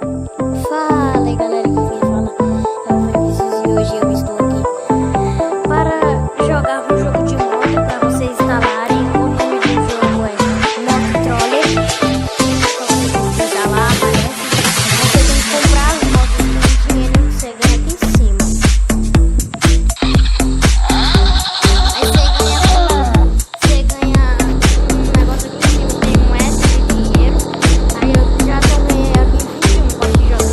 Fala aí, galera, que quem fala é o Vinícius e hoje eu estou aqui para jogar um jogo de moto para vocês instalarem. O nome do jogo é Moto Troller. Vocês vão clicar lá, aparece. Você tem que comprar as motos com o dinheiro que você ganha aqui em cima. Aí você ganha um negócio aqui em cima, tem um S de dinheiro. Aí eu já tomei aqui 21, posso jogar.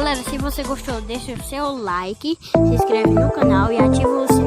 Galera, se você gostou, deixa o seu like, se inscreve no canal e ativa o sininho